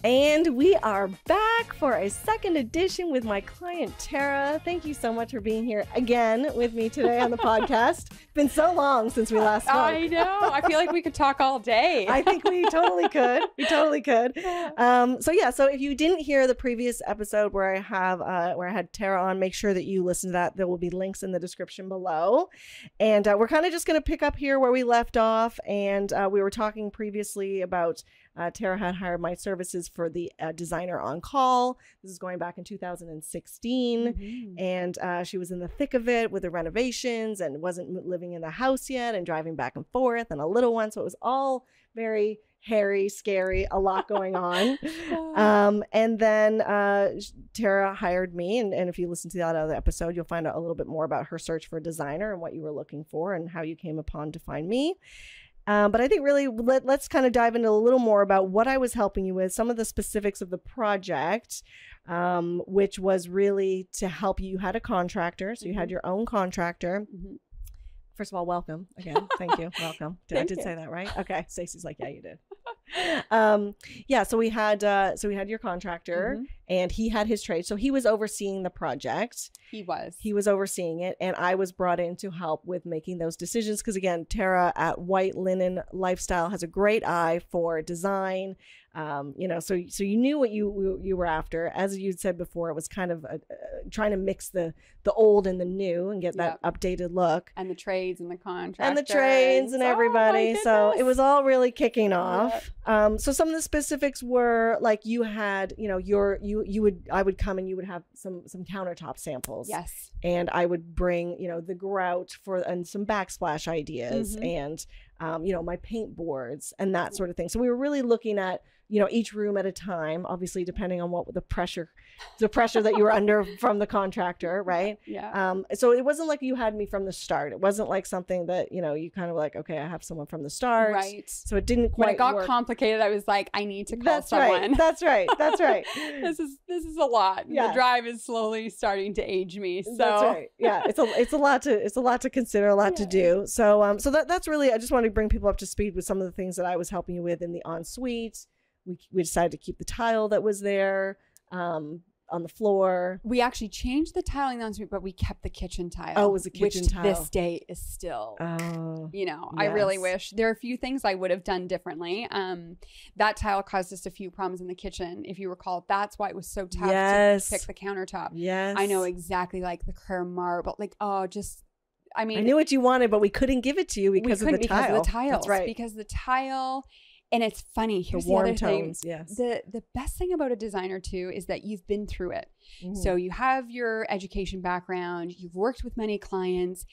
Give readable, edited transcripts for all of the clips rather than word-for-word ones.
And we are back for a second edition with my client, Tara. Thank you so much for being here again with me today on the podcast. It's been so long since we last spoke. I know. I feel like we could talk all day. I think we totally could. We totally could. So if you didn't hear the previous episode where I had Tara on, make sure that you listen to that. There will be links in the description below. And we're kind of just going to pick up here where we left off. And we were talking previously about Tara had hired my services for the designer on call. This is going back in 2016. Mm-hmm. And she was in the thick of it with the renovations and wasn't living in the house yet and driving back and forth and a little one. So it was all very hairy, scary, a lot going on. And then Tara hired me. And if you listen to that other episode, you'll find out a little bit more about her search for a designer and what you were looking for and how you came upon to find me. But I think really let's kind of dive into a little more about what I was helping you with, some of the specifics of the project, which was really to help you. You had a contractor, so you had your own contractor. Mm-hmm. First of all, welcome again. Thank you. Welcome. I did say that right? Okay. Stacey's like, yeah, you did. So we had your contractor, mm-hmm. and he had his trade. So he was overseeing the project. He was overseeing it, and I was brought in to help with making those decisions. Because again, Tara at White Linen Lifestyle has a great eye for design. So you knew what you were after. As you said before, it was kind of trying to mix the old and the new and get that updated look. And the trades and the contractors. And the trades and everybody. So it was all really kicking off. Yep. So some of the specifics were like you had, I would come and you would have some countertop samples. Yes. And I would bring, the grout and some backsplash ideas, mm-hmm. and my paint boards and that sort of thing. So we were really looking at, each room at a time, obviously depending on what the pressure that you were under from the contractor, right? Yeah. So it wasn't like you had me from the start. It wasn't like something that, you kind of like, okay, I have someone from the start. Right. So it didn't quite When it got work. complicated, I was like, I need to call That's someone. Right. That's right. That's right. This is a lot. Yeah. The drive is slowly starting to age me. So that's right. Yeah. It's a lot to consider, a lot to do. So that's really, I just wanted to bring people up to speed with some of the things that I was helping you with in the ensuite. We decided to keep the tile that was there on the floor. We actually changed the tiling on suite, but we kept the kitchen tile. Oh, it was a kitchen tile. Which to this day is still, I really wish. There are a few things I would have done differently. That tile caused us a few problems in the kitchen. If you recall, that's why it was so tough to pick the countertop. Yes. I know exactly, like the CLAIRE marble, I knew what you wanted, but we couldn't give it to you because of the tile. Because of the tiles. That's right. Because the tile. And it's funny. Here's the warm other tones, thing. yes. The best thing about a designer too is that you've been through it. Mm-hmm. So you have your education background, you've worked with many clients,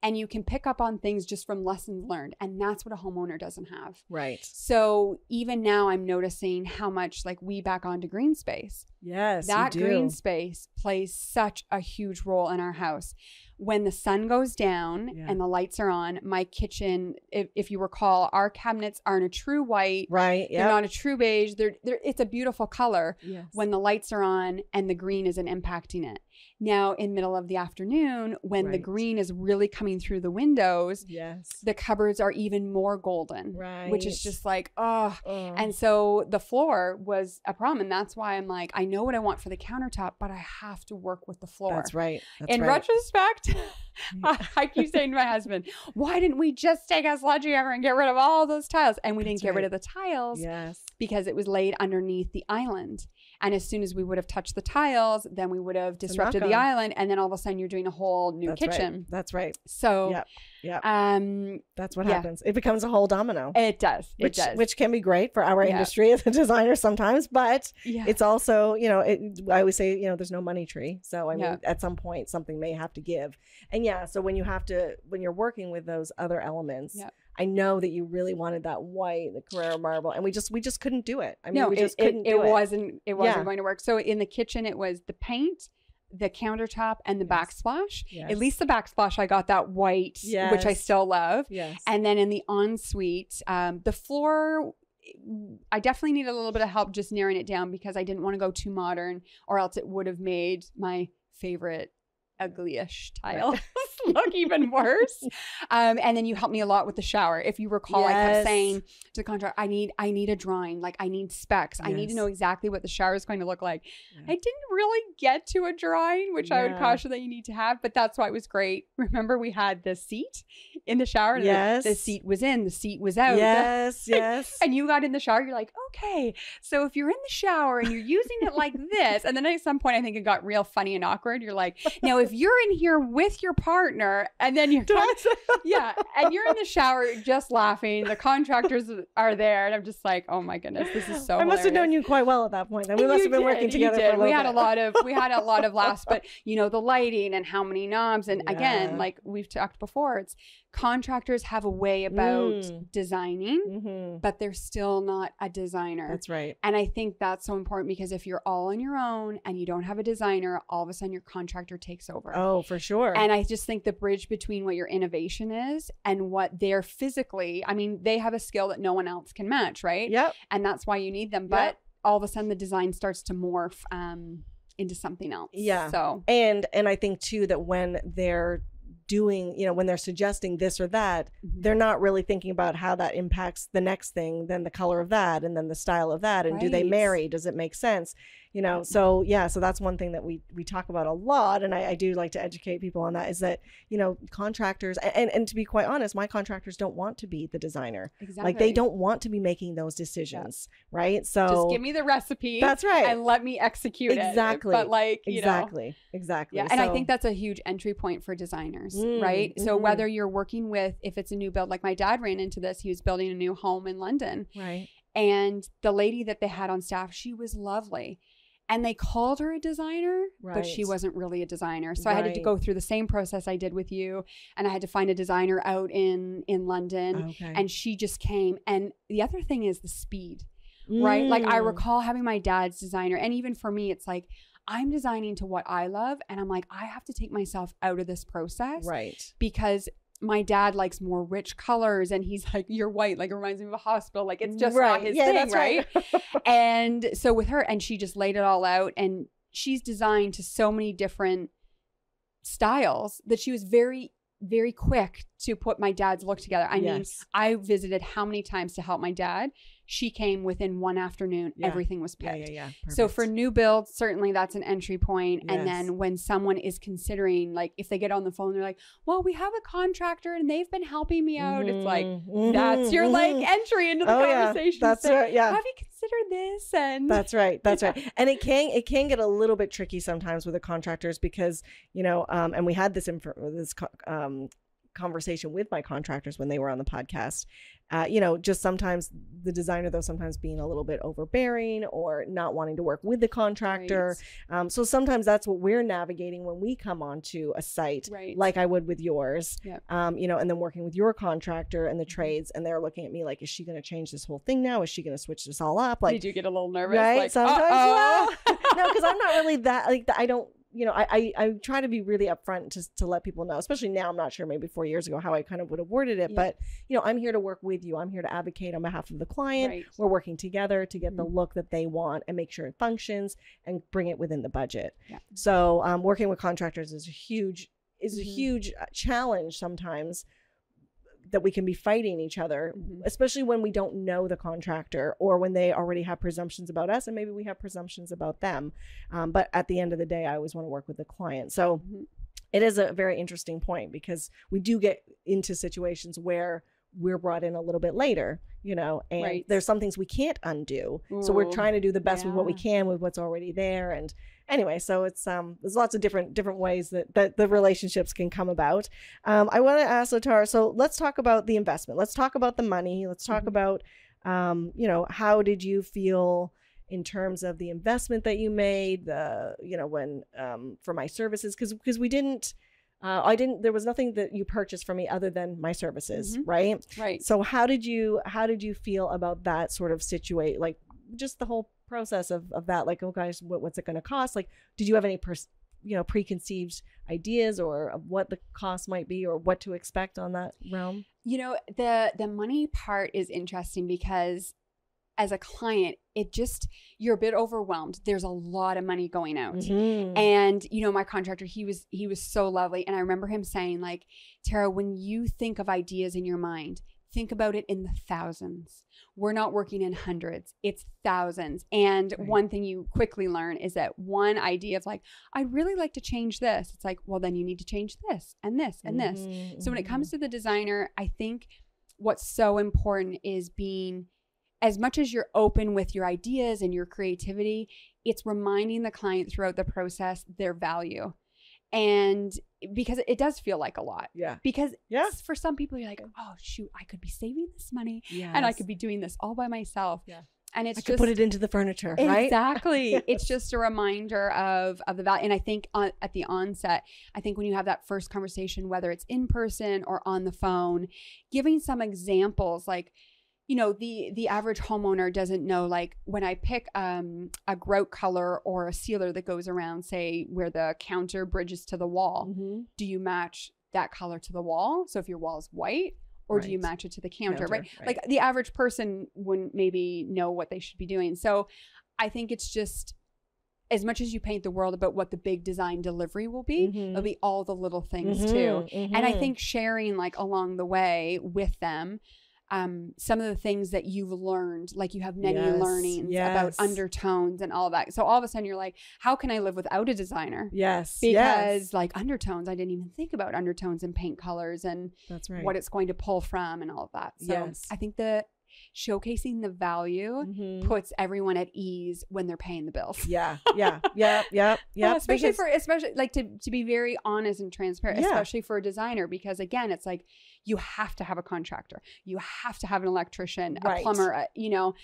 and you can pick up on things just from lessons learned. And that's what a homeowner doesn't have. Right. So even now I'm noticing how much we back onto green space. Yes, that green space plays such a huge role in our house. When the sun goes down and the lights are on, my kitchen, if you recall, our cabinets aren't a true white. Right. They're not a true beige. It's a beautiful color when the lights are on and the green isn't impacting it. Now, in middle of the afternoon, when the green is really coming through the windows, the cupboards are even more golden, which is just like, And so the floor was a problem. And that's why I'm like, I know what I want for the countertop, but I have to work with the floor. That's right. In retrospect, I keep saying to my husband, why didn't we just take a sledgehammer and get rid of all those tiles? And we didn't get rid of the tiles because it was laid underneath the island. And as soon as we would have touched the tiles, then we would have disrupted the island. And then all of a sudden you're doing a whole new kitchen. Right. That's right. So that's what happens. It becomes a whole domino. It does. Which can be great for our industry as a designer sometimes, but it's also, I always say, there's no money tree. So I mean, at some point something may have to give. And so when you're working with those other elements, I know that you really wanted that white, the CLAIRE marble, and we just couldn't do it. I mean, we just couldn't do it. It wasn't going to work. So in the kitchen, it was the paint, the countertop, and the backsplash. At least the backsplash, I got that white, which I still love. And then in the ensuite, the floor, I definitely need a little bit of help just narrowing it down because I didn't want to go too modern, or else it would have made my favorite ugly-ish tile look even worse. And then you helped me a lot with the shower. If you recall, I kept saying to the contractor, I need a drawing, like I need specs. I need to know exactly what the shower is going to look like. I didn't really get to a drawing, which I would caution that you need to have, but that's why it was great. Remember, we had the seat in the shower. Yes. The seat was in, the seat was out. Yes, yes. And you got in the shower, you're like, okay, so if you're in the shower and you're using it like this, and then at some point I think it got real funny and awkward. You're like, now if you're in here with your partner and then you're and you're in the shower just laughing, the contractors are there, and I'm just like, oh my goodness, this is so I must have known you quite well at that point. And we must have been working together for a little bit. We had a lot of laughs, but you know, the lighting and how many knobs, and again, like we've talked before, it's contractors have a way about designing, but they're still not a designer. That's right. And I think that's so important, because if you're all on your own and you don't have a designer, all of a sudden your contractor takes over. Oh, for sure. And I just think the bridge between what your innovation is and what they're physically, I mean, they have a skill that no one else can match, right? Yep. And that's why you need them. But all of a sudden the design starts to morph into something else. Yeah. So and I think too that when they're doing, you know, when they're suggesting this or that, they're not really thinking about how that impacts the next thing, then the color of that, and then the style of that, and do they marry? Does it make sense? You know, so so that's one thing that we talk about a lot, and I do like to educate people on that, is that, you know, contractors, and to be quite honest, my contractors don't want to be the designer. Exactly. Like they don't want to be making those decisions, right? So just give me the recipe. That's right. And let me execute it. Exactly. But like, you know. Exactly. Yeah, and I think that's a huge entry point for designers, right? So whether you're working with, if it's a new build, like my dad ran into this, he was building a new home in London. Right. And the lady that they had on staff, she was lovely. And they called her a designer, but she wasn't really a designer. So I had to go through the same process I did with you. And I had to find a designer out in London. Okay. And she just came. And the other thing is the speed, right? Like I recall having my dad's designer. And even for me, it's like, I'm designing to what I love. And I'm like, I have to take myself out of this process. Right. Because my dad likes more rich colors, and he's like, you're white, like it reminds me of a hospital, like it's just not his thing, right? And so with her, and she just laid it all out, and she's designed to so many different styles that she was very, very quick to put my dad's look together. I mean, I visited how many times to help my dad. She came within one afternoon. Everything was picked. So for new builds, certainly that's an entry point. And then when someone is considering, like if they get on the phone, they're like, well, we have a contractor and they've been helping me out. It's like, that's your like entry into the conversation. That's right. Yeah. Have you considered this? And that's right. That's right. And it can get a little bit tricky sometimes with the contractors, because, you know, and we had this conversation with my contractors when they were on the podcast. You know, just sometimes the designer, though, sometimes being a little bit overbearing or not wanting to work with the contractor. So sometimes that's what we're navigating when we come onto a site, like I would with yours, you know, and then working with your contractor and the trades, and they're looking at me like, is she going to change this whole thing now? Is she going to switch this all up? Like, did you get a little nervous? Right. Like, sometimes, well, no, because I'm not really that, like, I don't, you know, I try to be really upfront to let people know, especially now. I'm not sure, maybe 4 years ago, how I kind of would have worded it, but, you know, I'm here to work with you. I'm here to advocate on behalf of the client. We're working together to get the look that they want and make sure it functions and bring it within the budget. So working with contractors is a huge challenge sometimes, that we can be fighting each other, especially when we don't know the contractor, or when they already have presumptions about us and maybe we have presumptions about them. But at the end of the day, I always want to work with the client. So it is a very interesting point, because we do get into situations where we're brought in a little bit later, you know, and there's some things we can't undo. So we're trying to do the best with what we can with what's already there. And anyway, so it's there's lots of different ways that the relationships can come about. I want to ask Tara, so let's talk about the investment. Let's talk about the money. Let's talk about, you know, how did you feel in terms of the investment that you made, you know, when for my services, because we didn't. There was nothing that you purchased from me other than my services, right? Right. So how did you feel about that sort of situation? Like just the whole process of that, like, oh guys, what's it going to cost? Like, did you have any, preconceived ideas or of what the cost might be or what to expect on that realm? You know, the money part is interesting, because as a client, you're a bit overwhelmed. There's a lot of money going out. Mm-hmm. And, you know, my contractor, he was so lovely. And I remember him saying, like, Tara, when you think of ideas in your mind, think about it in the thousands. We're not working in hundreds, it's thousands. And one thing you quickly learn is that one idea of like, I'd really like to change this. It's like, well, then you need to change this and this and this. So when it comes to the designer, I think what's so important is being, as much as you're open with your ideas and your creativity, it's reminding the client throughout the process their value. And because it does feel like a lot. Yeah. Because for some people, you're like, oh, shoot, I could be saving this money and I could be doing this all by myself. Yeah. And I could put it into the furniture, right? Exactly. Yes. It's just a reminder of the value. And I think at the onset, I think when you have that first conversation, whether it's in person or on the phone, giving some examples, like, you know, the average homeowner doesn't know, like, when I pick a grout color or a sealer that goes around, say, where the counter bridges to the wall, do you match that color to the wall? So if your wall is white, or do you match it to the counter, right? Like the average person wouldn't maybe know what they should be doing. So I think it's just, as much as you paint the world about what the big design delivery will be, it'll be all the little things too. And I think sharing, like, along the way with them, some of the things that you've learned, like you have many learnings about undertones and all of that. So all of a sudden you're like, how can I live without a designer? Yes. Because like undertones, I didn't even think about undertones and paint colors and what it's going to pull from and all of that. So I think that showcasing the value puts everyone at ease when they're paying the bills. Especially like to be very honest and transparent, especially for a designer, because again, it's like you have to have a contractor, you have to have an electrician, a plumber, you know.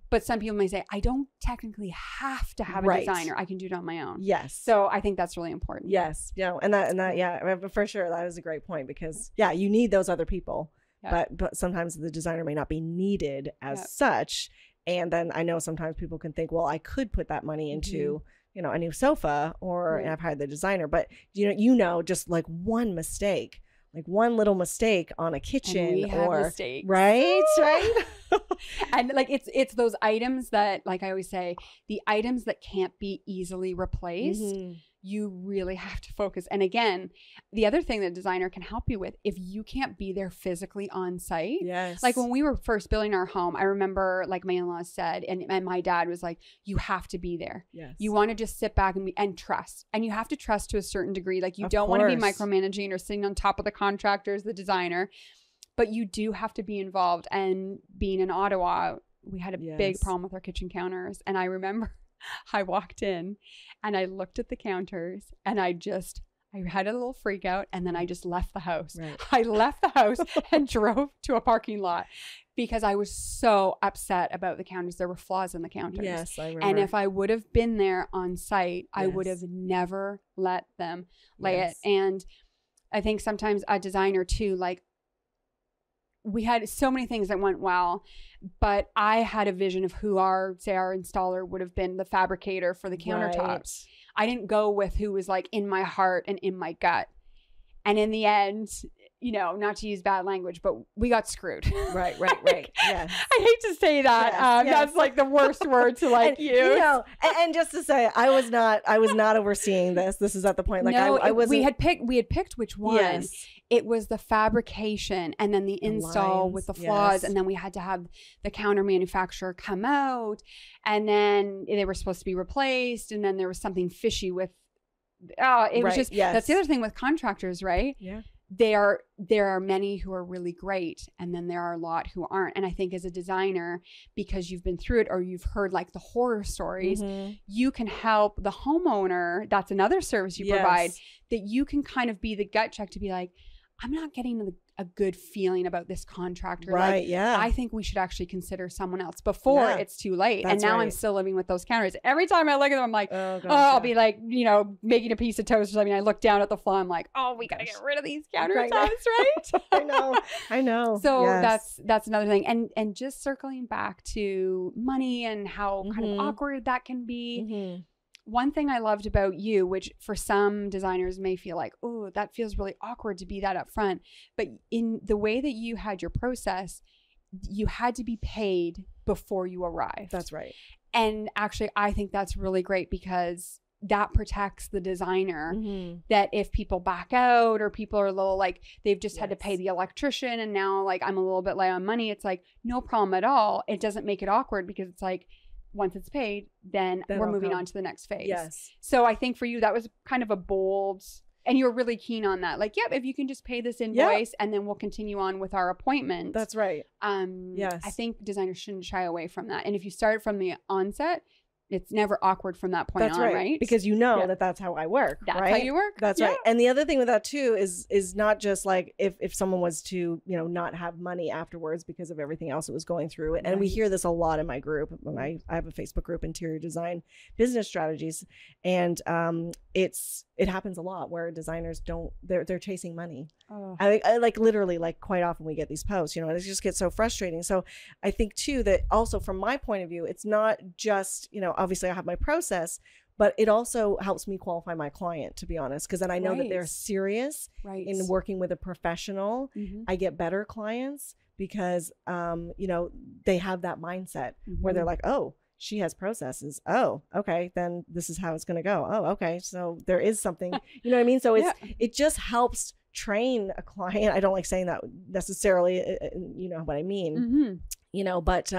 But some people may say, I don't technically have to have a designer. I can do it on my own. Yes. So I think that's really important. Yes. Yeah. And that, for sure, that was a great point, because you need those other people. But sometimes the designer may not be needed as such. And then I know sometimes people can think, well, I could put that money into, you know, a new sofa, or and I've hired the designer. But, you know, just like one mistake, like one little mistake on a kitchen, or mistakes. Right. And like it's those items that, like I always say, the items that can't be easily replaced. You really have to focus. And again, the other thing that designer can help you with, if you can't be there physically on site. Like when we were first building our home, I remember, like my in-laws said, and my dad was like, you have to be there. You want to just sit back and trust. And you have to trust to a certain degree. Like you don't want to be micromanaging or sitting on top of the contractors, the designer, but you do have to be involved. And being in Ottawa, we had a big problem with our kitchen counters. And I remember I walked in and I looked at the counters and I had a little freak out, and then I just left the house. I left the house and drove to a parking lot because I was so upset about the counters. There were flaws in the counters. Yes, I remember. And if I would have been there on site, I would have never let them lay it. And I think sometimes a designer too, like, we had so many things that went well, but I had a vision of who our installer would have been, the fabricator for the countertops. I didn't go with who was like in my heart and in my gut. And in the end, you know, not to use bad language, but we got screwed. Right. Yes. I hate to say that. That's like the worst word to like use. You know, and just to say, I was not overseeing this. This is at the point, like, no, I wasn't. We had picked which one. Yes. It was the fabrication and then the install with the flaws. And then we had to have the counter manufacturer come out, and then they were supposed to be replaced. And then there was something fishy with, was just, that's the other thing with contractors, right? Yeah. There are many who are really great, and then there are a lot who aren't. And I think as a designer, because you've been through it or you've heard like the horror stories, you can help the homeowner. That's another service you provide, that you can kind of be the gut check to be like, I'm not getting a good feeling about this contractor. Right. Like, I think we should actually consider someone else before it's too late. And now I'm still living with those counters. Every time I look at them, I'm like, I'll be like, you know, making a piece of toast or something. I look down at the flaw. I'm like, we got to get rid of these countertops, right? I know. So that's another thing. And just circling back to money and how kind of awkward that can be. One thing I loved about you, which for some designers may feel like, oh, that feels really awkward to be that upfront. But in the way that you had your process, you had to be paid before you arrive. That's right. And actually, I think that's really great because that protects the designer, that if people back out or people are a little like, they've just had to pay the electrician and now like I'm a little bit light on money, it's like no problem at all. It doesn't make it awkward because it's like, once it's paid, then we're moving on to the next phase. Yes. So I think for you, that was kind of a bold, and you were really keen on that. Like, yep, if you can just pay this invoice and then we'll continue on with our appointment. That's right. Yes. I think designers shouldn't shy away from that. And if you start from the onset, it's never awkward from that point on, right? Because you know that that's how I work, that's right? how you work. That's right. And the other thing with that too is not just like if someone was to, you know, not have money afterwards because of everything else it was going through. And we hear this a lot in my group. I have a Facebook group, Interior Design Business Strategies. And it happens a lot where designers they're chasing money. Oh. I like literally, like quite often we get these posts, you know, and it just gets so frustrating. So I think too that also from my point of view, it's not just, you know, obviously I have my process, but it also helps me qualify my client, to be honest, because then I know that they're serious in working with a professional. I get better clients because, you know, they have that mindset where they're like, oh, she has processes. Oh, okay. Then this is how it's going to go. Oh, okay. So there is something, you know what I mean? So it just helps train a client. I don't like saying that necessarily, you know what I mean, you know, but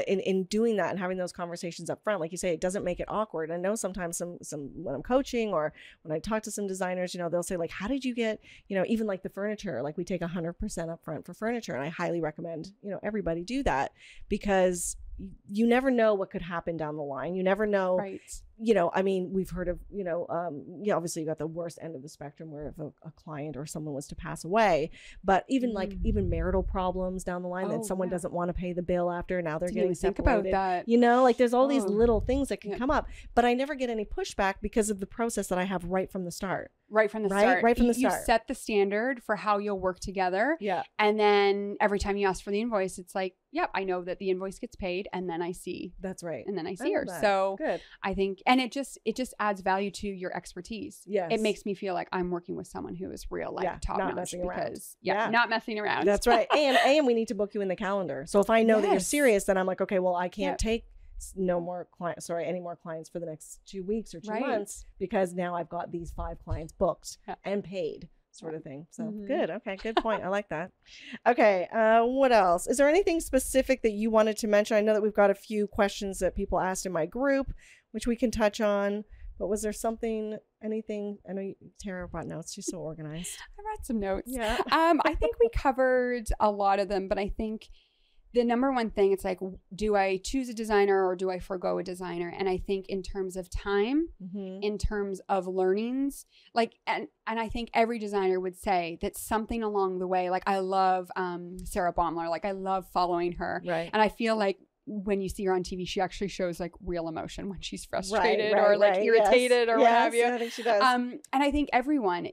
in doing that and having those conversations up front, like you say, it doesn't make it awkward. I know sometimes some when I'm coaching or when I talk to some designers, you know, they'll say like, how did you get, you know, even like the furniture, like we take 100% up front for furniture. And I highly recommend, you know, everybody do that because you never know what could happen down the line. You never know, you know, I mean, we've heard of, you know, obviously you got the worst end of the spectrum where if a client or someone was to pass away, but even like even marital problems down the line, that someone doesn't want to pay the bill after, now they're getting separated. Think about that. You know, like there's all these little things that can come up, but I never get any pushback because of the process that I have right from the start. Right from the start. You set the standard for how you'll work together. Yeah. And then every time you ask for the invoice, it's like, yep, I know that the invoice gets paid and then I see. That's right. And then I see her. So good. I think, and it just adds value to your expertise. Yes. It makes me feel like I'm working with someone who is real, like top notch because not messing around. That's right. And we need to book you in the calendar. So if I know that you're serious, then I'm like, okay, well, I can't take any more clients for the next 2 weeks or 2 months because now I've got these 5 clients booked and paid, sort of thing. So good. Okay. Good point. I like that. Okay. What else? Is there anything specific that you wanted to mention? I know that we've got a few questions that people asked in my group, which we can touch on, but was there anything? I know Tara brought notes. She's so organized. I brought some notes. Yeah. I think we covered a lot of them, but I think the number one thing, it's like, do I choose a designer or do I forgo a designer? And I think in terms of time, in terms of learnings, like, and I think every designer would say that something along the way, like I love Sarah Baumler, like I love following her. Right. And I feel like when you see her on TV, she actually shows like real emotion when she's frustrated or like irritated or what have you. I think she does. And I think everyone,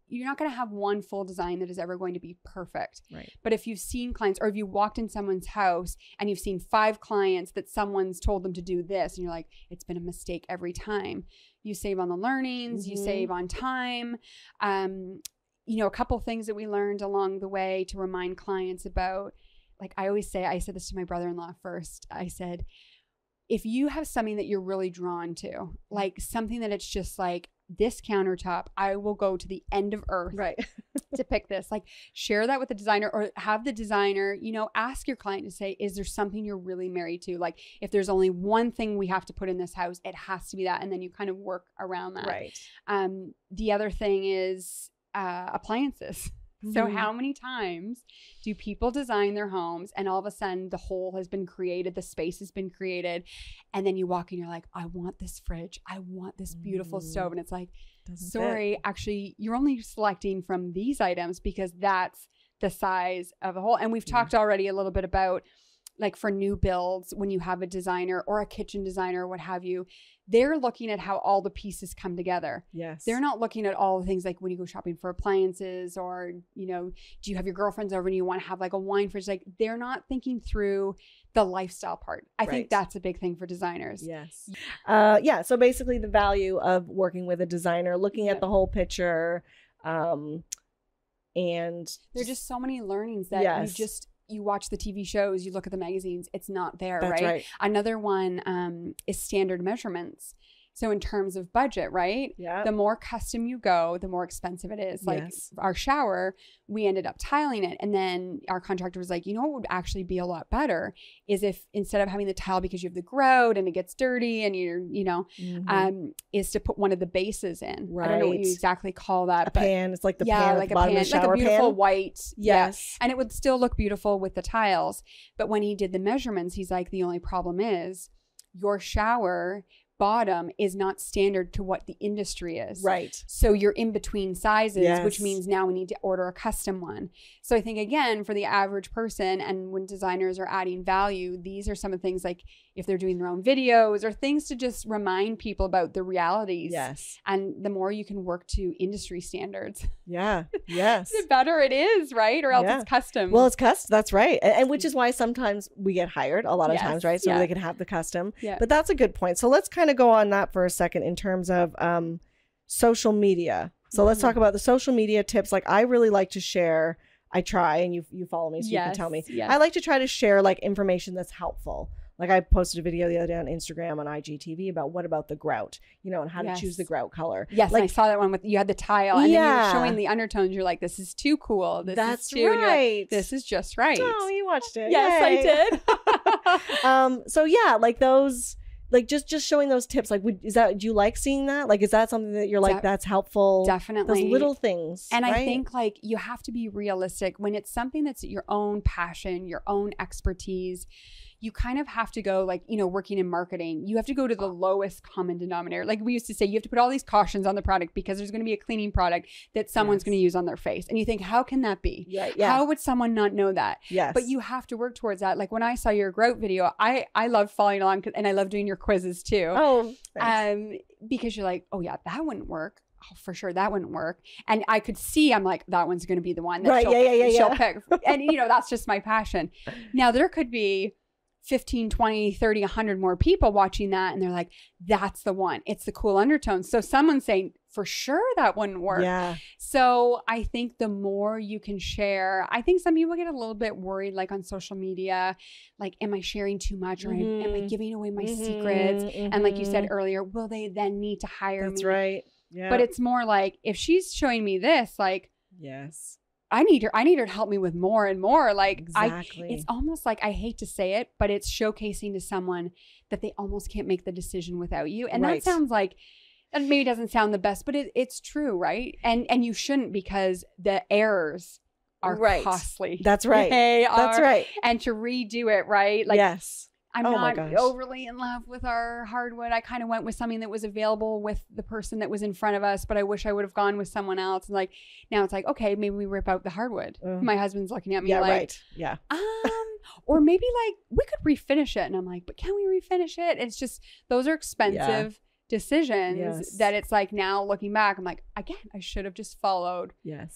you're not going to have one full design that is ever going to be perfect. Right. But if you've seen clients or if you walked in someone's house and you've seen 5 clients that someone's told them to do this and you're like, it's been a mistake every time. You save on the learnings, you save on time. You know, a couple things that we learned along the way to remind clients about, like I always say, I said this to my brother-in-law first. I said, if you have something that you're really drawn to, like something that it's just like, this countertop, I will go to the end of earth to pick this. Like share that with the designer or have the designer, you know, ask your client to say, is there something you're really married to? Like if there's only one thing we have to put in this house, it has to be that. And then you kind of work around that. Right. The other thing is appliances. So how many times do people design their homes and all of a sudden the hole has been created, the space has been created, and then you walk in, you're like, I want this fridge, I want this beautiful stove, and it's like, sorry, actually, you're only selecting from these items because that's the size of a hole. And we've talked already a little bit about, like for new builds, when you have a designer or a kitchen designer or what have you, they're looking at how all the pieces come together. Yes. They're not looking at all the things like when you go shopping for appliances or, you know, do you have your girlfriends over and you want to have like a wine fridge? Like they're not thinking through the lifestyle part. I think that's a big thing for designers. Yes. Yeah. So basically the value of working with a designer, looking at the whole picture, and there's just so many learnings that you watch the TV shows, you look at the magazines, it's not there, That's right? Another one is standard measurements. So in terms of budget, right? Yeah. The more custom you go, the more expensive it is. Like our shower, we ended up tiling it. And then our contractor was like, you know what would actually be a lot better is if instead of having the tile because you have the grout and it gets dirty and you're, is to put one of the bases in. Right. I don't know what you exactly call that. A pan. It's like the pan like at the bottom of the shower like a beautiful pan. white. Yes. Yeah. And it would still look beautiful with the tiles. But when he did the measurements, he's like, the only problem is your shower bottom is not standard to what the industry is. Right. So you're in between sizes, which means now we need to order a custom one. So I think, again, for the average person and when designers are adding value, these are some of the things like if they're doing their own videos or things to just remind people about the realities. Yes. And the more you can work to industry standards. Yeah. Yes. The better it is, right? Or else it's custom. Well, it's custom. That's right. And which is why sometimes we get hired a lot of times, right? So they can have the custom. Yeah. But that's a good point. So let's kind of go on that for a second in terms of social media. So let's talk about the social media tips. Like I really like to share, I try, and you follow me so you can tell me. Yes. I like to try to share like information that's helpful. Like I posted a video the other day on Instagram on IGTV about what about the grout, and how to choose the grout color. Yes, like, I saw that one with you had the tile and then you were showing the undertones. You're like, this is too cool. This is too right. Like, this is just right. Oh, you watched it. Yes, Yay. I did. So yeah, like those. Like just showing those tips, like do you like seeing that? Like, is that something that you're like, that's helpful? Definitely. Those little things. And right? I think like you have to be realistic when it's something that's your own passion, your own expertise. You kind of have to go like, working in marketing, you have to go to the lowest common denominator. Like we used to say, you have to put all these cautions on the product because there's going to be a cleaning product that someone's going to use on their face. And you think, how can that be? Yeah. How would someone not know that? Yes. But you have to work towards that. Like when I saw your grout video, I love following along and I love doing your quizzes too. Oh, because you're like, oh yeah, that wouldn't work. Oh, for sure, that wouldn't work. And I could see, I'm like, that one's going to be the one that she'll pick. And that's just my passion. Now there could be 15, 20, 30, 100 more people watching that. And they're like, that's the one. It's the cool undertones. So someone's saying, for sure that wouldn't work. Yeah. So I think the more you can share, I think some people get a little bit worried, like on social media, like, am I sharing too much or am I giving away my secrets? And like you said earlier, will they then need to hire me? That's right. Yeah. But it's more like, if she's showing me this, like, yes. I need her to help me with more and more. Like exactly. It's almost like, I hate to say it, but it's showcasing to someone that they almost can't make the decision without you. And that sounds like, it maybe doesn't sound the best, but it's true, right? And you shouldn't, because the errors are costly. That's right. That's right. And to redo it, right? Like, yes. I'm not overly in love with our hardwood. I kind of went with something that was available with the person that was in front of us, but I wish I would have gone with someone else. And like, now it's like, okay, maybe we rip out the hardwood. My husband's looking at me like, or maybe like we could refinish it. And I'm like, but can we refinish it? It's just, those are expensive decisions that it's like, now looking back, I'm like, again, I should have just followed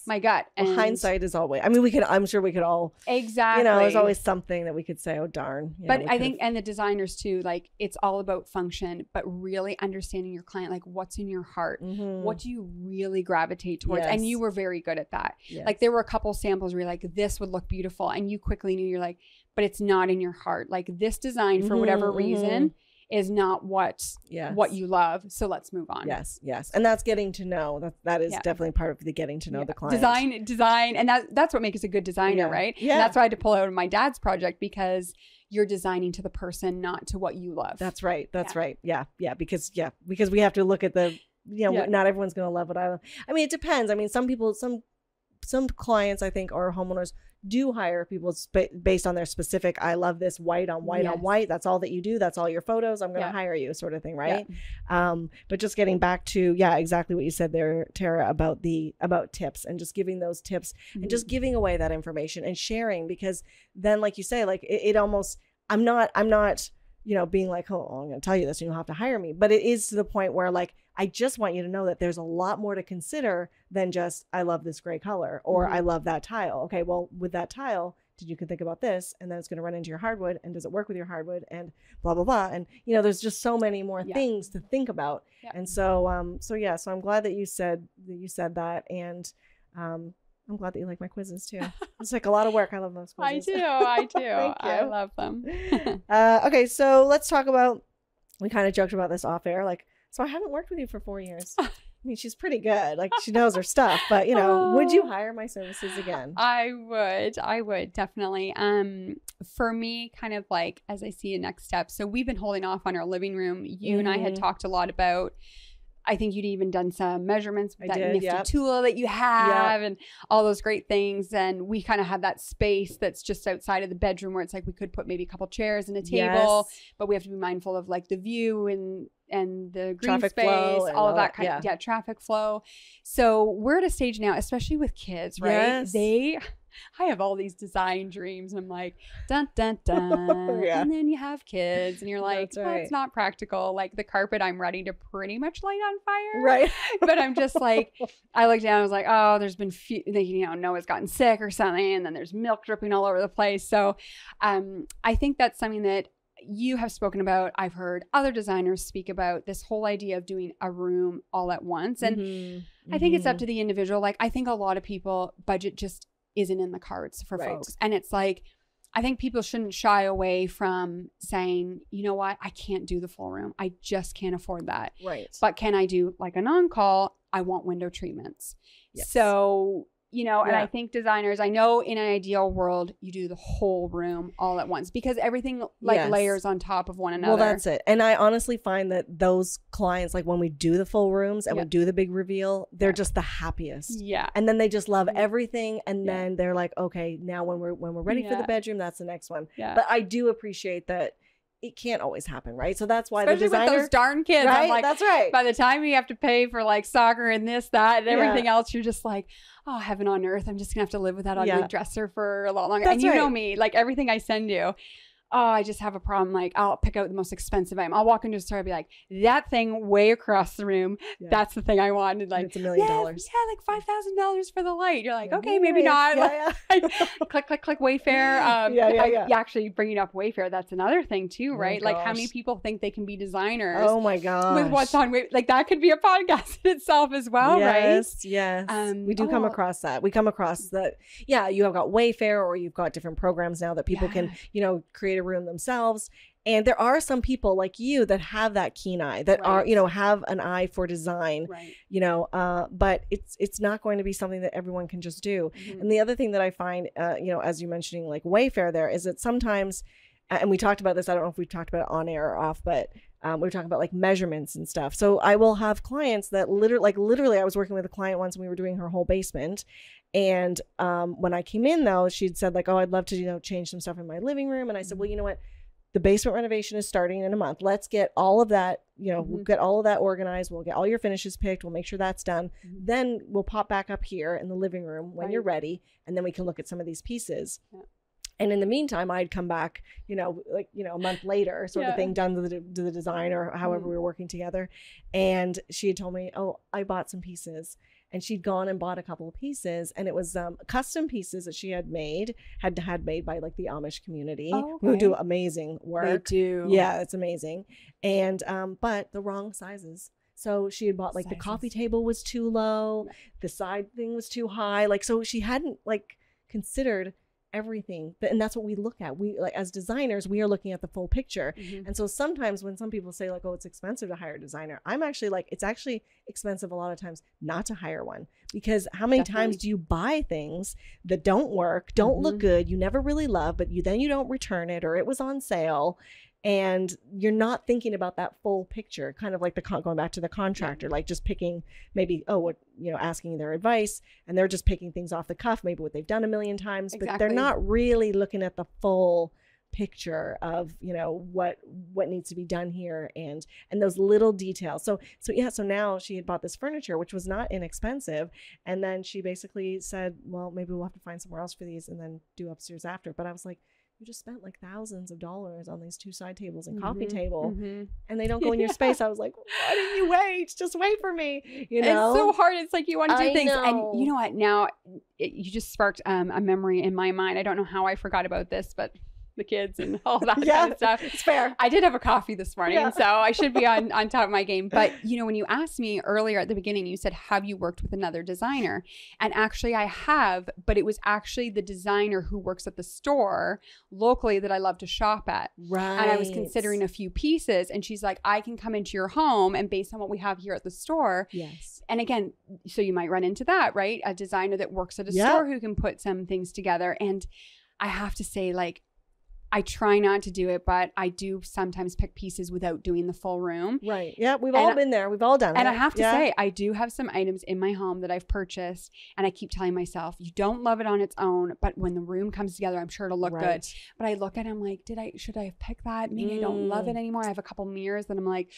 my gut. And hindsight is always, I mean, I'm sure we could all, there's always something that we could say, oh darn. But I think, and the designers too, like it's all about function, but really understanding your client, like what's in your heart, what do you really gravitate towards? And you were very good at that. Like there were a couple samples where you're like, this would look beautiful. And you quickly knew, you're like, but it's not in your heart. Like this design for whatever reason is not what you love. So let's move on. Yes. And that's getting to know. That is definitely part of the getting to know the client. Design. And that's what makes us a good designer, right? Yeah. And that's why I had to pull out of my dad's project, because you're designing to the person, not to what you love. That's right. Right. Yeah. Because we have to look at the, not everyone's going to love what I love. I mean, it depends. I mean, some people, some clients, I think, or homeowners do hire people based on their specific, I love this white on white on white. That's all that you do. That's all your photos. I'm going to hire you, sort of thing. Right. Yeah. But just getting back to, exactly what you said there, Tara, about tips, and just giving those tips and just giving away that information and sharing, because then, like you say, like it almost, I'm not, being like, oh, I'm going to tell you this and you'll have to hire me. But it is to the point where, like, I just want you to know that there's a lot more to consider than just, I love this gray color, or I love that tile. Okay, well, with that tile, you can think about this, and then it's going to run into your hardwood, and does it work with your hardwood, and blah, blah, blah. And, there's just so many more things to think about. Yeah. And so I'm glad that you said that. And, I'm glad that you like my quizzes too. It's like a lot of work. I love those quizzes. I do. Thank you. I love them. Okay, so let's talk about, we kind of joked about this off air. Like, so I haven't worked with you for 4 years. I mean, she's pretty good. Like, she knows her stuff. But, you know, would you hire my services again? I would definitely. For me, kind of like, as I see a next step. So we've been holding off on our living room. You and I had talked a lot about, I think you'd even done some measurements with that nifty tool that you have and all those great things. And we kind of had that space that's just outside of the bedroom where it's like we could put maybe a couple chairs and a table, but we have to be mindful of like the view and the green traffic space, flow and all of that kind of traffic flow. So we're at a stage now, especially with kids, right? I have all these design dreams. And I'm like, dun, dun, dun. And then you have kids and you're like, it's not practical. Like the carpet, I'm ready to pretty much light on fire. Right. But I'm just like, I looked down, I was like, oh, there's been, Noah's gotten sick or something. And then there's milk dripping all over the place. So I think that's something that you have spoken about. I've heard other designers speak about this whole idea of doing a room all at once. And I think it's up to the individual. Like, I think a lot of people, budget just isn't in the cards for folks. And it's like, I think people shouldn't shy away from saying, you know what, I can't do the full room. I just can't afford that. Right. But can I do like an on-call? I want window treatments. So, you know, and I think designers, I know in an ideal world, you do the whole room all at once because everything like layers on top of one another. Well, that's it. And I honestly find that those clients, like when we do the full rooms and we do the big reveal, they're just the happiest. Yeah. And then they just love everything. And then they're like, okay, now when we're ready for the bedroom, that's the next one. Yeah. But I do appreciate that it can't always happen, right? So that's why especially the designers, with those darn kids, right? I'm like, that's right. By the time you have to pay for like soccer and this, that, and everything else, you're just like, oh, heaven on earth, I'm just gonna have to live with that ugly dresser for a lot longer. That's and you know me, like everything I send you, oh, I just have a problem. Like I'll pick out the most expensive item. I'll walk into a store and be like, that thing way across the room, that's the thing I wanted. Like, it's $1 million. Yeah, like $5,000 for the light. You're like, okay, maybe not. Click, click, click, Wayfair. Actually bringing up Wayfair, that's another thing too, right? Like how many people think they can be designers? Oh my gosh. With what's on Wayfair. Like that could be a podcast in itself as well, right? Yes. We do come across that. We come across that. Yeah, you have got Wayfair or you've got different programs now that people can, you know, create a room themselves. And there are some people like you that have that keen eye, that are, you know, have an eye for design, you know, but it's not going to be something that everyone can just do. And the other thing that I find, you know, as you mentioning like Wayfair there, is that sometimes, and we talked about this, I don't know if we talked about it on air or off, but we were talking about like measurements and stuff. So I will have clients that literally I was working with a client once and we were doing her whole basement. And when I came in though, she'd said like, oh, I'd love to, you know, change some stuff in my living room. And I said, well, you know what? The basement renovation is starting in a month. Let's get all of that, you know, we'll get all of that organized. We'll get all your finishes picked. We'll make sure that's done. Then we'll pop back up here in the living room when you're ready. And then we can look at some of these pieces. And in the meantime, I'd come back, you know, like, you know, a month later sort of thing, done to the design or however we were working together. And she had told me, oh, I bought some pieces. And she'd gone and bought a couple of pieces, and it was custom pieces that she had made by like the Amish community, who do amazing work. They do. Yeah, it's amazing. And but the wrong sizes. So she had bought like the coffee table was too low, the side thing was too high. Like, so she hadn't like considered everything. And that's what we look at. We, like, as designers, we are looking at the full picture. And so sometimes when some people say like, oh, it's expensive to hire a designer, I'm actually like, it's actually expensive a lot of times not to hire one, because how many times do you buy things that don't work, don't look good, you never really love, but you don't return it, or it was on sale, and you're not thinking about that full picture, kind of like going back to the contractor, like just picking maybe, asking their advice, and they're just picking things off the cuff, maybe what they've done a million times, but they're not really looking at the full picture of, you know, what needs to be done here, and those little details. So now she had bought this furniture, which was not inexpensive, and then she basically said, well, maybe we'll have to find somewhere else for these and then do upstairs after. But I was like, you just spent like thousands of dollars on these two side tables and coffee table, and they don't go in your space. I was like, why didn't you wait? Just wait for me. You know, it's so hard. It's like you want to do things, know. and you know what? Now you just sparked a memory in my mind. I don't know how I forgot about this, but the kids and all that Yeah, kind of stuff. it's fair. I did have a coffee this morning, Yeah. so I should be on top of my game. But, you know, when you asked me earlier at the beginning, you said, have you worked with another designer? And actually I have, but it was actually the designer who works at the store locally that I love to shop at. Right. And I was considering a few pieces, and she's like, I can come into your home, and based on what we have here at the store. Yes. And again, so you might run into that, right? A designer that works at a store who can put some things together. And I have to say, like, I try not to do it, but I do sometimes pick pieces without doing the full room. Right. Yeah. We've all been there. We've all done it. And I have to say, I do have some items in my home that I've purchased, and I keep telling myself, you don't love it on its own, but when the room comes together, I'm sure it'll look good. But I look at it, I'm like, should I have picked that? Maybe I don't love it anymore. I have a couple mirrors that I'm like,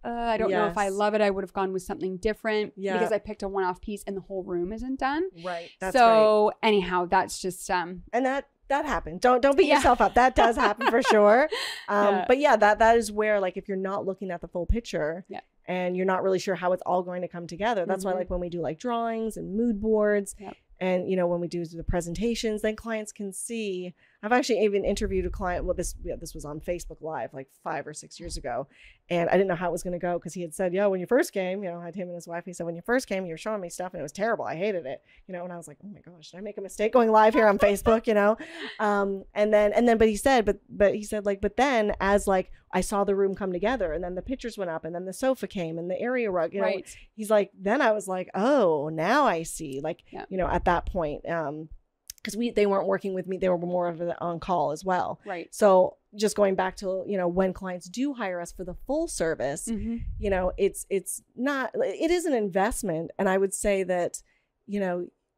I don't know if I love it. I would have gone with something different because I picked a one-off piece and the whole room isn't done. Right. That's so anyhow, that's just and that happened. Don't beat yourself up. That does happen for sure. But yeah, that is where, like, if you're not looking at the full picture and you're not really sure how it's all going to come together, that's why, like, when we do like drawings and mood boards and, you know, when we do the presentations, then clients can see. I've actually even interviewed a client. Well, this was on Facebook Live like 5 or 6 years ago. And I didn't know how it was going to go because he had said, when you first came, I had him and his wife. He said, when you first came, you were showing me stuff and it was terrible. I hated it, and I was like, oh my gosh, did I make a mistake going live here on Facebook, but he said, but then as like I saw the room come together and then the pictures went up and then the sofa came and the area rug, he's like, then I was like, oh, now I see, like, at that point, because they weren't working with me. They were more of an on call as well. Right. So just going back to, when clients do hire us for the full service, it's not, it is an investment. And I would say that,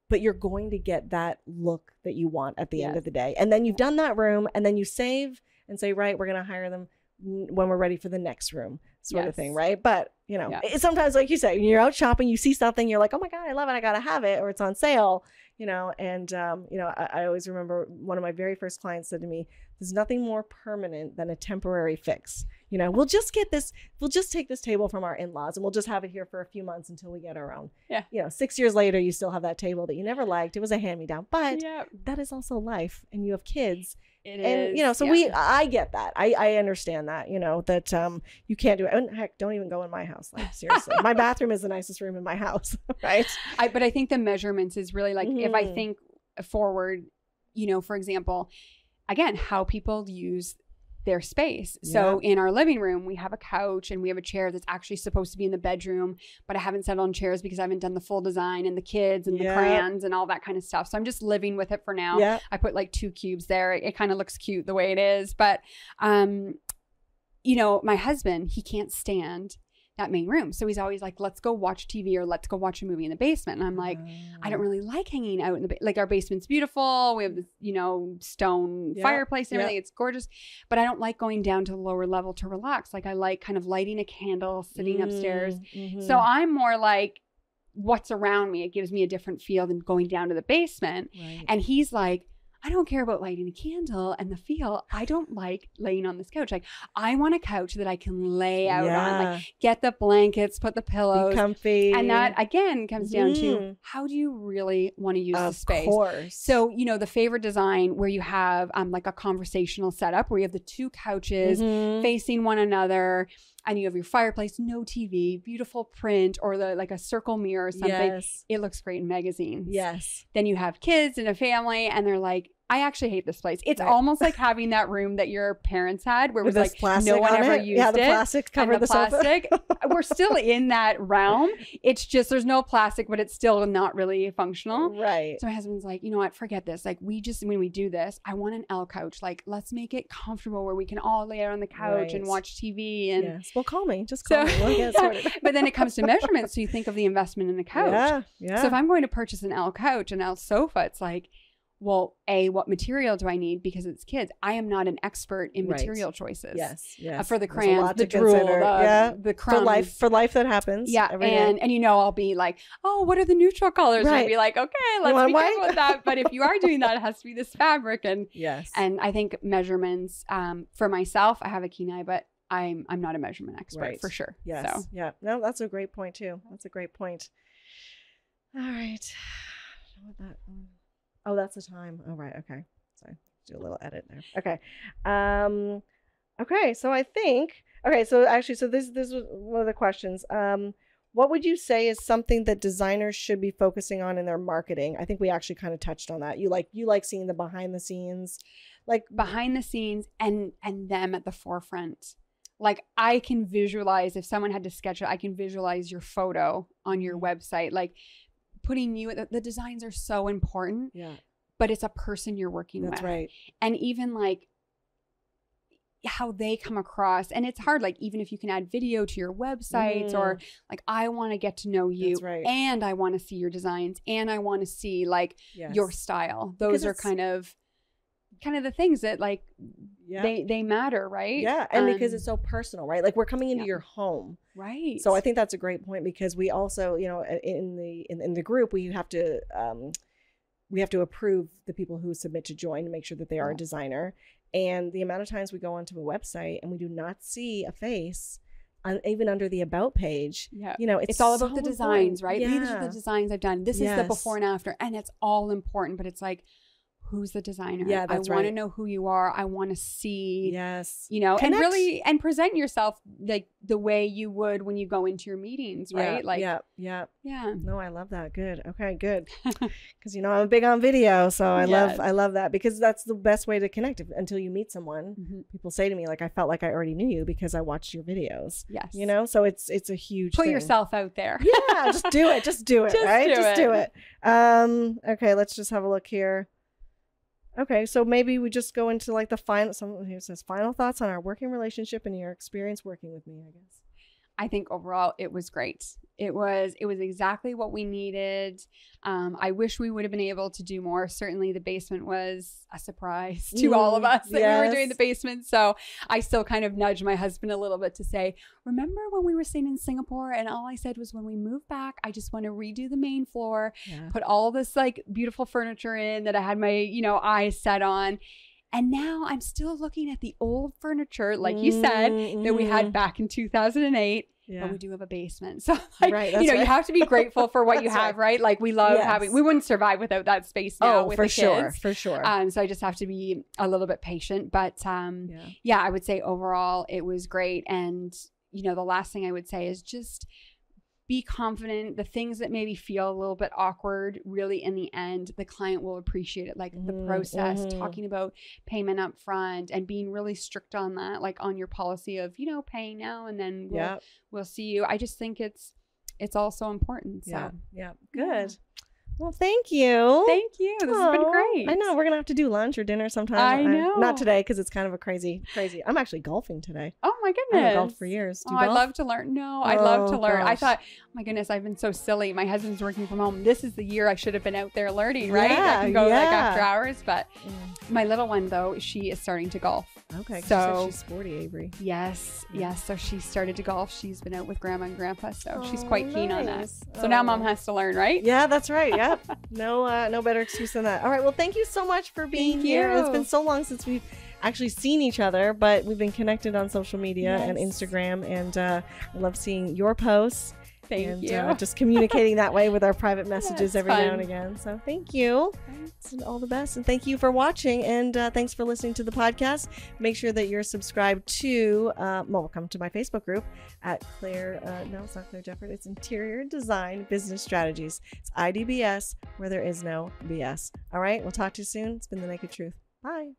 but you're going to get that look that you want at the end of the day. And then you've done that room and then you save and say, right, we're going to hire them when we're ready for the next room sort of thing. Right. But, it's sometimes, like you say, when you're out shopping, you see something, you're like, oh my God, I love it. I got to have it, or it's on sale. I always remember one of my very first clients said to me, there's nothing more permanent than a temporary fix. We'll just take this table from our in-laws and we'll just have it here for a few months until we get our own. Yeah. 6 years later, you still have that table that you never liked. It was a hand-me-down, but that is also life, and you have kids. I get that. I understand that, that you can't do it. And heck, don't even go in my house. Like, seriously, my bathroom is the nicest room in my house. Right. But I think the measurements is really like, if I think forward, for example, again, how people use their space. So in our living room, we have a couch and we have a chair that's actually supposed to be in the bedroom, but I haven't settled on chairs because I haven't done the full design and the kids and the crayons and all that kind of stuff. So I'm just living with it for now. I put like 2 cubes there. It kind of looks cute the way it is. But, my husband, he can't stand that main room. So he's always like, let's go watch TV or let's go watch a movie in the basement. And I'm like, I don't really like hanging out in like, our basement's beautiful. We have this, stone fireplace and everything. It's gorgeous. But I don't like going down to the lower level to relax. Like, I like kind of lighting a candle, sitting upstairs. So I'm more like, what's around me, it gives me a different feel than going down to the basement. And he's like, I don't care about lighting a candle and the feel. I don't like laying on this couch. Like, I want a couch that I can lay out on, like, get the blankets, put the pillows, be comfy. And that again comes down to, how do you really want to use the space? Of course. So, the favorite design where you have like a conversational setup where you have the 2 couches facing one another, and you have your fireplace, no TV, beautiful print, or like a circle mirror or something. It looks great in magazines. Then you have kids and a family, and they're like, I actually hate this place. It's almost like having that room that your parents had where it was like no one ever used it. Yeah, the plastic covered the plastic. We're still in that realm. It's just there's no plastic, but it's still not really functional. Right. So my husband's like, you know what? Forget this. Like, when we do this, I want an L couch. Like, let's make it comfortable where we can all lay out on the couch and watch TV. And well, call me. Just call me. We'll get sorted. But then it comes to measurements. So you think of the investment in a couch. So if I'm going to purchase an L couch, an L sofa, it's like, well, what material do I need? Because it's kids. I am not an expert in material choices. For the crayons, the drool, the crumbs. For life that happens. And I'll be like, oh, what are the neutral colors? And I'd be like, okay, let's be careful with that. But if you are doing that, it has to be this fabric. And and I think measurements, for myself, I have a keen eye, but I'm not a measurement expert for sure. So. No, that's a great point too. That's a great point. All right. Oh, that's the time. Oh, right. Okay. Sorry. do a little edit there. Okay. Okay. So I think, okay. So actually, so this was one of the questions. What would you say is something that designers should be focusing on in their marketing? I think we actually kind of touched on that. You like seeing the behind the scenes, like behind the scenes and them at the forefront. Like I can visualize, if someone had to sketch it, I can visualize your photo on your website, like putting you, the designs are so important, yeah, but it's a person you're working with. That's right. And even like how they come across, and it's hard, like even if you can add video to your websites or like, I want to get to know you, right. and I want to see your designs, and I want to see like your style. Those are kind of the things that like they matter, right? Yeah. And because it's so personal, right? Like we're coming into your home, right? So I think that's a great point, because we also, you know, in the group, we have to approve the people who submit to join to make sure that they are a designer. And the amount of times we go onto a website and we do not see a face even under the about page, you know, it's all about so the designs, right? Yeah. These are the designs I've done. This is the before and after, and it's all important, but it's like, who's the designer? Yeah, that's I want to know who you are. I want to see, you know, Connect. and really, and present yourself like the way you would when you go into your meetings, right? Yeah. Yeah. No, I love that. Good. Okay, good. Because, you know, I'm big on video. So I love that, because that's the best way to connect until you meet someone. People say to me, like, I felt like I already knew you because I watched your videos. Yes. You know, so it's a huge Put thing. yourself out there. Yeah. Just do it. Just do it. Right. Just do it. Okay. Let's just have a look here. Okay, so maybe we just go into like the final. Someone here says final thoughts on our working relationship and your experience working with me, I guess. I think overall it was great. It was exactly what we needed. I wish we would have been able to do more. Certainly the basement was a surprise to all of us that we were doing the basement. So I still kind of nudged my husband a little bit to say, remember when we were staying in Singapore and all I said was, when we move back, I just want to redo the main floor, put all this like beautiful furniture in that I had my, you know, eyes set on. And now I'm still looking at the old furniture, like you said, that we had back in 2008. But we do have a basement. So like, you know, you have to be grateful for what you have, right? Like we love having, we wouldn't survive without that space now with the kids. For sure. So I just have to be a little bit patient. But yeah, I would say overall it was great. And, you know, the last thing I would say is just be confident. The things that maybe feel a little bit awkward, really in the end, the client will appreciate it. Like the process, talking about payment up front and being really strict on that, like on your policy of, you know, paying now and then we'll see you. I just think it's all so important. So good. Well, thank you. Thank you. This has been great. I know. We're going to have to do lunch or dinner sometime. I know. Not today, because it's kind of a crazy. I'm actually golfing today. Oh, my goodness. I haven't golfed for years. Do you golf? I'd love to learn. No, I'd love to learn. I thought, oh, my goodness, I've been so silly. My husband's working from home. This is the year I should have been out there learning, right? I can go like after hours. But my little one, though, she is starting to golf. Okay. So she's sporty, Avery. Yes. So she started to golf. She's been out with grandma and grandpa. So she's quite keen on that. So now mom has to learn, right? Yeah, that's right. Yep. No better excuse than that. All right. Well, thank you so much for being here. It's been so long since we've actually seen each other, but we've been connected on social media and Instagram, and I love seeing your posts. Thank you. Just communicating that way with our private messages every now and again. So thank you. And all the best. And thank you for watching. And thanks for listening to the podcast. Make sure that you're subscribed to, come to my Facebook group at Claire. No, it's not Claire Jefford. It's Interior Design Business Strategies. It's IDBS, where there is no BS. All right. We'll talk to you soon. It's been The Naked Truth. Bye.